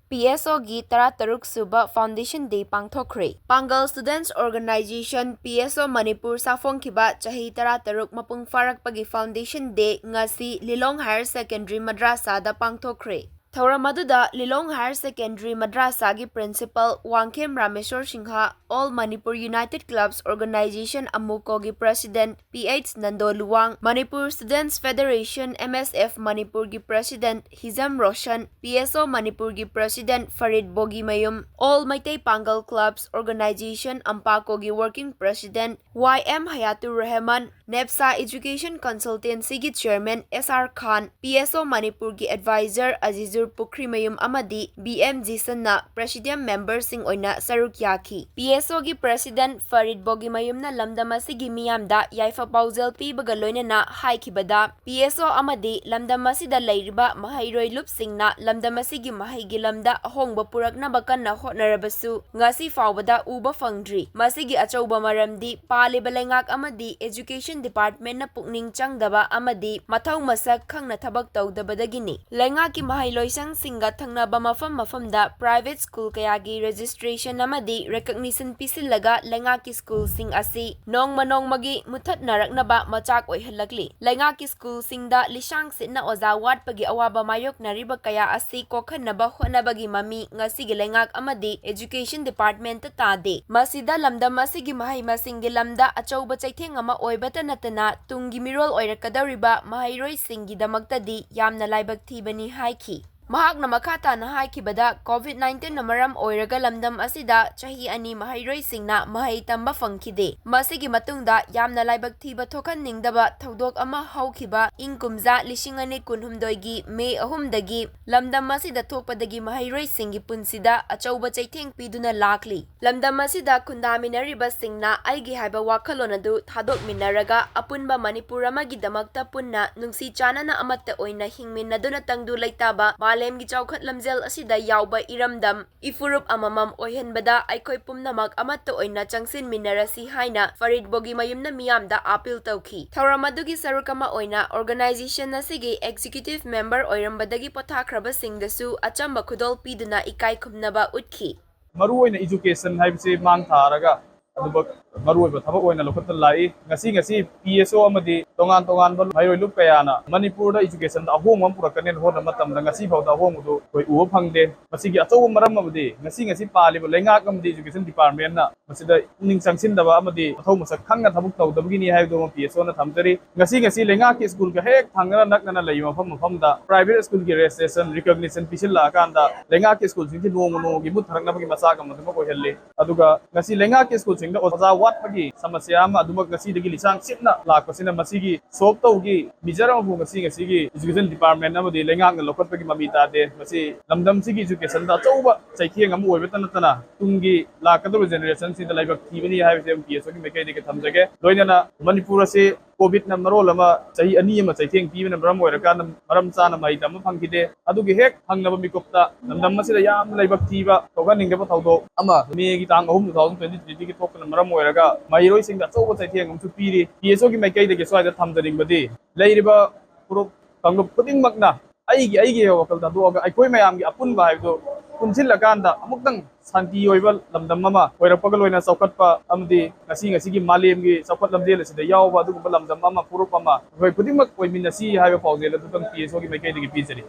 PSO gi Taruk Suba Foundation Day Pangthokkhre. Pangal Students Organization PSO Manipur Safong Kiba Chahi Taruk Mapung Farak Pagi Foundation Day ngasi Lilong Higher Secondary Madrasa da Pangthokkhre. Thauramadu Lilong Higher Secondary Madrasa gi Principal Wangkem Rameshwar Singha, All Manipur United Clubs Organization Amuko gi President PH Nando Luwang, Manipur Students Federation MSF Manipur gi President Hizam Roshan, PSO Manipur gi President Farid Bogi Mayum, All Maitai Pangal Clubs Organization Ampako gi Working President YM Hayatur Rahman, NEPSA Education Consultancy gi Chairman SR Khan, PSO Manipur gi Advisor Azizur Pukri Mayum amadi BMG Sanna Presidium Member Sing Oina Saruk Yaki. PSO gi President Farid Bogi Mayum na lamdam asigi miyamda yaifa paujel pibaga loinana haikibada PSO amadi lamdam asida leiriba mahairoi lupsingna lamdam asigi mahaigi lamda ahongba puraknaba kanna hotnarabasu ngasi faubada uba fangdri. Masigi achauba maramdi paliba lengak amadi Education Department na pukning changdaba amadi mathau masak khangna thabak tawdabadagini. Lengaki mahailoi singa thangnaba mafamda private school kayagi registration amadi recognition pisilaga lengaki school sing asi nongmagi muthat naraknaba machak oihalakli. Lengaki school singda lisang sitna oza watpagi awaba mayok nariba kaya asi kokhanaba honabagi mami ngasigi lengak amadi Education Department tade. Masida lamdam asigi mahai masingi lamda achauba chaitheng ama oibata natana tungi mirol oirakadariba mahairoi singi damaktadi yamna laibak thibani haiki. Mahakna makata na haikibada COVID-19 na maram oiraga lamdam asida chahi ani mahairoi singna mahai tamba fangkide. Masigi matungda yamna laibak thiba thokan ningdaba thaudok ama haukiba ingkumza lishingani kunhumdoigi May ahumdagi lamdam asida thokpadagi mahairoi singi punsida achauba chaitheng piduna lakli. Lamdam asida kundaminariba singna aigi haiba wakhalonadu thadok minaraga apunba Manipur amagi damakta punna nungsi chanana amatta oina hingminaduna tangdu laitaba Lemgi chawkhat lamjel asida yawba iramdam ifurup amamam oihenbada aikoi pumnamak amatta oina changsin minarasi haina Farid Bogi Mayumna miyamda appeal tawki. Thauramadu sarukama oina organization asigi executive member oirambadagi pothakraba singdasu achamba khudol piduna ikai khumnaba utki. Maru oina education haibse mang tharaga adubak maru oiba thabak oina lokhat lai ngasi PSO amadi tongan ba mairoi lup kayana Manipur da education da ahom purakanen hona matam da ngasi phawda ahom du koi uwa phangde masigi achau maram amadi ngasi pali bo lengak amadi education department na masida ning sangsin da ba amadi athau masak khangna thabuk tawdabgi ni haibdo PSO na thamtari ngasi lengak ki school ga hek thangna nakna lai mafam da private school ki registration recognition pisil la kanda lengak ki school sing no gi mut tharakna bagi masa kam ma ko helle aduga ngasi lengak ki school sing da oza wat pagi samasya ama adumag ngasi dagi lisang sitna lakosina masigi solve tawgi mijaram bu ngasi gi education department amadi lengak na lokot pagi mamita de masi lamdam sigi education da chauba chaithieng am oibata tana tungi lakadru generation sin da laibak thibani haibse PSO gi mekai de thamjage loinana Manipur ase COVID na marol ama chahi ani ama chaitheng pibana maram oiraka maram chana mai dam phangkide adugi hek hangnaba mikopta namdam masida yam laibak thiba toga ningba thawdo ama me gi tang 2023 gi thokna maram oiraga mairoi singda chauba chaitheng amchu piri PSO gi mekai de swaida thamjaring badi leiriba puro tanglup puding makna aigi wakal da do ga aikoi mayam gi apun ba haibdo punsil laganda amuktang santi oiba lamdam mama oirapagal oina saukatpa amdi ngasi gi malem gi saukhat lamdel asida yawba du lamdam mama purup ama hoi puding mak oi minasi haiba paujela du tang PSO gi mekai de gi pijari